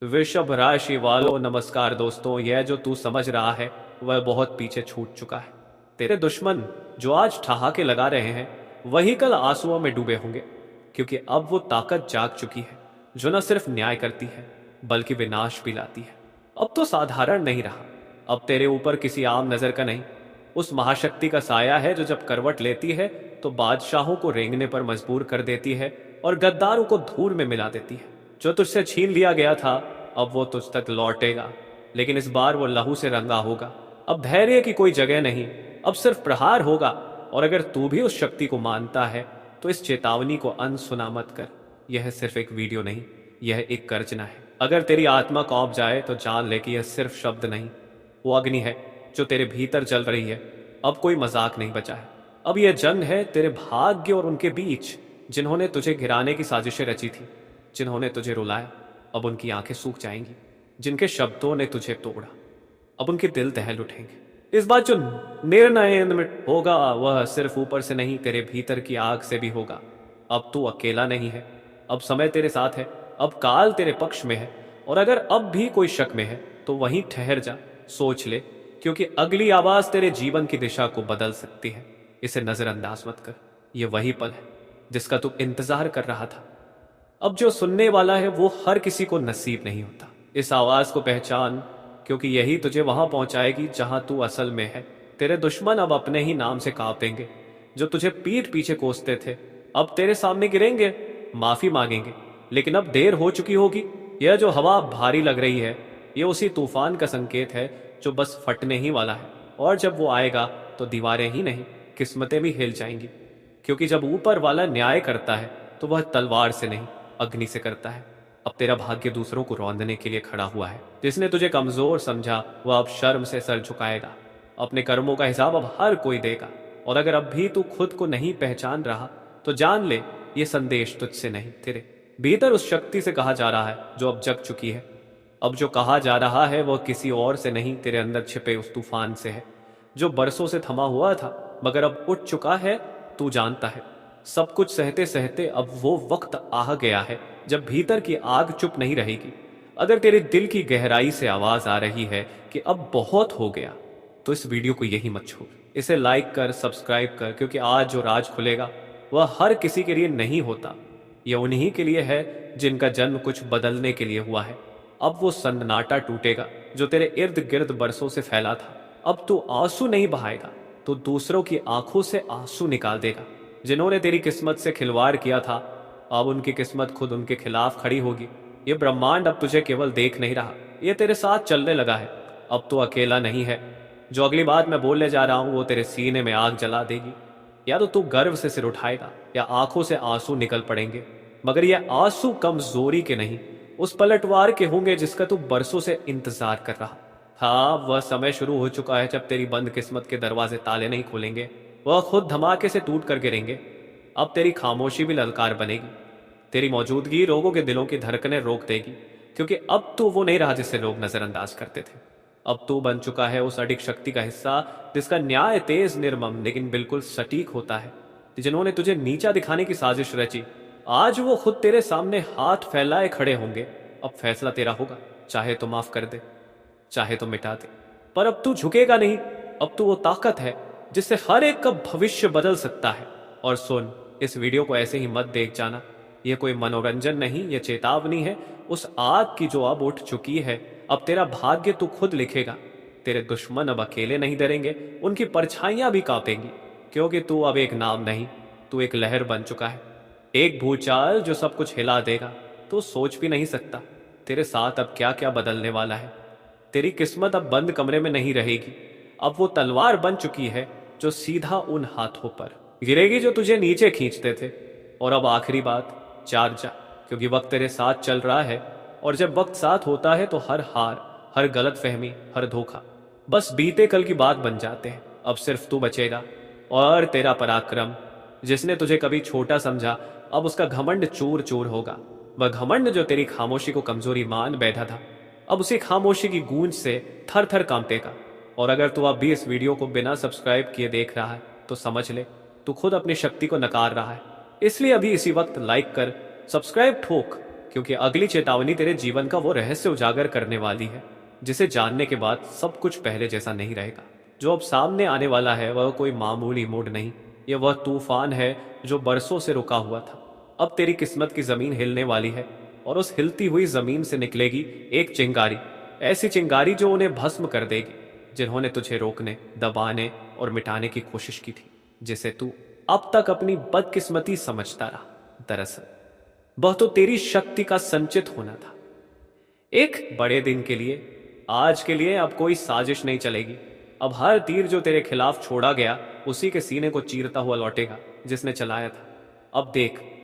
वृषभ राशि वालों नमस्कार दोस्तों। यह जो तू समझ रहा है वह बहुत पीछे छूट चुका है। तेरे दुश्मन जो आज ठहाके लगा रहे हैं वही कल आंसुओं में डूबे होंगे, क्योंकि अब वो ताकत जाग चुकी है जो न सिर्फ न्याय करती है बल्कि विनाश भी लाती है। अब तो साधारण नहीं रहा, अब तेरे ऊपर किसी आम नजर का नहीं, उस महाशक्ति का साया है जो जब करवट लेती है तो बादशाहों को रेंगने पर मजबूर कर देती है और गद्दारों को धूल में मिला देती है। जो तुझसे छीन लिया गया था अब वो तुझ तक लौटेगा, लेकिन इस बार वो लहू से रंगा होगा। अब धैर्य की कोई जगह नहीं, अब सिर्फ प्रहार होगा। और अगर तू भी उस शक्ति को मानता है तो इस चेतावनी को अनसुना मत कर। यह सिर्फ एक वीडियो नहीं, यह एक गर्जना है। अगर तेरी आत्मा कौंप जाए तो जान ले कि यह सिर्फ शब्द नहीं, वो अग्नि है जो तेरे भीतर जल रही है। अब कोई मजाक नहीं बचा है। अब यह जंग है तेरे भाग्य और उनके बीच, जिन्होंने तुझे गिराने की साजिशें रची थी, जिन्होंने तुझे रुलाया अब उनकी आंखें सूख जाएंगी, जिनके शब्दों ने तुझे तोड़ा अब उनके दिल दहल उठेंगे। इस बात जो निर्णय में होगा वह सिर्फ ऊपर से नहीं, तेरे भीतर की आग से भी होगा। अब तू अकेला नहीं है, अब समय तेरे साथ है, अब काल तेरे पक्ष में है। और अगर अब भी कोई शक में है तो वहीं ठहर जा, सोच ले, क्योंकि अगली आवाज तेरे जीवन की दिशा को बदल सकती है। इसे नजरअंदाज मत कर, यह वही पल है जिसका तू इंतजार कर रहा था। अब जो सुनने वाला है वो हर किसी को नसीब नहीं होता। इस आवाज को पहचान, क्योंकि यही तुझे वहां पहुंचाएगी जहां तू असल में है। तेरे दुश्मन अब अपने ही नाम से कांपेंगे। जो तुझे पीठ पीछे कोसते थे अब तेरे सामने गिरेंगे, माफी मांगेंगे, लेकिन अब देर हो चुकी होगी। यह जो हवा भारी लग रही है ये उसी तूफान का संकेत है जो बस फटने ही वाला है। और जब वो आएगा तो दीवारें ही नहीं, किस्मतें भी हिल जाएंगी, क्योंकि जब ऊपर वाला न्याय करता है तो वह तलवार से नहीं अग्नि से करता है। अब तेरा भाग्य दूसरों को रौंदने के लिए खड़ा हुआ है। जिसने तुझे कमजोर समझा वह अब शर्म से सर झुकाएगा। अपने कर्मों का हिसाब अब हर कोई देगा। और अगर अब भी तू खुद को नहीं पहचान रहा तो जान ले, ये संदेश तुझसे नहीं, तेरे भीतर उस शक्ति से कहा जा रहा है जो अब जग चुकी है। अब जो कहा जा रहा है वह किसी और से नहीं, तेरे अंदर छिपे उस तूफान से है जो बरसों से थमा हुआ था मगर अब उठ चुका है। तू जानता है, सब कुछ सहते सहते अब वो वक्त आ गया है जब भीतर की आग चुप नहीं रहेगी। अगर तेरे दिल की गहराई से आवाज आ रही है कि अब बहुत हो गया, तो इस वीडियो को यही मत छोड़। इसे लाइक कर, सब्सक्राइब कर, क्योंकि आज जो राज खुलेगा वह हर किसी के लिए नहीं होता। यह उन्हीं के लिए है जिनका जन्म कुछ बदलने के लिए हुआ है। अब वो सन्नाटा टूटेगा जो तेरे इर्द गिर्द बरसों से फैला था। अब तू आंसू नहीं बहाएगा तो दूसरों की आंखों से आंसू निकाल देगा। जिन्होंने तेरी किस्मत से खिलवाड़ किया था अब उनकी किस्मत खुद उनके खिलाफ खड़ी होगी। ये ब्रह्मांड अब तुझे केवल देख नहीं रहा, ये तेरे साथ चलने लगा है। अब तो अकेला नहीं है। जो अगली बात मैं बोलने जा रहा हूं वो तेरे सीने में आग जला देगी। या तो तू गर्व से सिर उठाएगा या आंखों से आंसू निकल पड़ेंगे, मगर ये आंसू कमजोरी के नहीं, उस पलटवार के होंगे जिसका तू बरसों से इंतजार कर रहा। हाँ, वह समय शुरू हो चुका है जब तेरी बंद किस्मत के दरवाजे ताले नहीं खोलेंगे, वह खुद धमाके से टूट कर गिरेंगे। अब तेरी खामोशी भी ललकार बनेगी, तेरी मौजूदगी लोगों के दिलों की धड़कनें रोक देगी, क्योंकि अब तू वो नहीं रहा जिसे लोग नजरअंदाज करते थे। अब तू बन चुका है उस अडिग शक्ति का हिस्सा जिसका न्याय तेज, निर्मम, लेकिन बिल्कुल सटीक होता है। जिन्होंने तुझे नीचा दिखाने की साजिश रची आज वो खुद तेरे सामने हाथ फैलाए खड़े होंगे। अब फैसला तेरा होगा, चाहे तो माफ कर दे, चाहे तो मिटा दे, पर अब तू झुकेगा नहीं। अब तू वो ताकत है जिससे हर एक का भविष्य बदल सकता है। और सुन, इस वीडियो को ऐसे ही मत देख जाना, यह कोई मनोरंजन नहीं, यह चेतावनी है उस आग की जो अब उठ चुकी है। अब तेरा भाग्य तू खुद लिखेगा। तेरे दुश्मन अब अकेले नहीं डरेंगे, उनकी परछाइयां भी कांपेंगी, क्योंकि तू अब एक नाम नहीं, तू एक लहर बन चुका है, एक भूचाल जो सब कुछ हिला देगा। तू सोच भी नहीं सकता तेरे साथ अब क्या क्या बदलने वाला है। तेरी किस्मत अब बंद कमरे में नहीं रहेगी, अब वो तलवार बन चुकी है जो सीधा उन हाथों पर गिरेगी जो तुझे नीचे खींचते थे। और अब आखिरी बात, जाग जा, क्योंकि वक्त तेरे साथ चल रहा है। और जब वक्त साथ होता है तो हर हार, हर गलत फहमी, हर धोखा बस बीते कल की बात बन जाते हैं। अब सिर्फ तू बचेगा और तेरा पराक्रम। जिसने तुझे कभी छोटा समझा अब उसका घमंड चूर चूर होगा। वह घमंड जो तेरी खामोशी को कमजोरी मान बैठा था अब उसी खामोशी की गूंज से थर थर कांपेगा। और अगर तू अब भी इस वीडियो को बिना सब्सक्राइब किए देख रहा है तो समझ ले, तू खुद अपनी शक्ति को नकार रहा है। इसलिए अभी इसी वक्त लाइक कर, सब्सक्राइब ठोक, क्योंकि अगली चेतावनी तेरे जीवन का वो रहस्य उजागर करने वाली है जिसे जानने के बाद सब कुछ पहले जैसा नहीं रहेगा। जो अब सामने आने वाला है वह कोई मामूली मोड़ नहीं, ये वह तूफान है जो बरसों से रुका हुआ था। अब तेरी किस्मत की जमीन हिलने वाली है और उस हिलती हुई जमीन से निकलेगी एक चिंगारी, ऐसी चिंगारी जो उन्हें भस्म कर देगी जिन्होंने तुझे रोकने, दबाने और मिटाने की कोशिश की थी, जिसे तू अब तक अपनी बदकिस्मती समझता रहा। दरअसल वह तो तेरी शक्ति का संचित होना था। एक बड़े दिन के लिए, आज के लिए अब कोई साजिश नहीं चलेगी। अब हर तीर जो तेरे खिलाफ छोड़ा गया उसी के सीने को चीरता हुआ लौटेगा जिसने चलाया था। अब देख,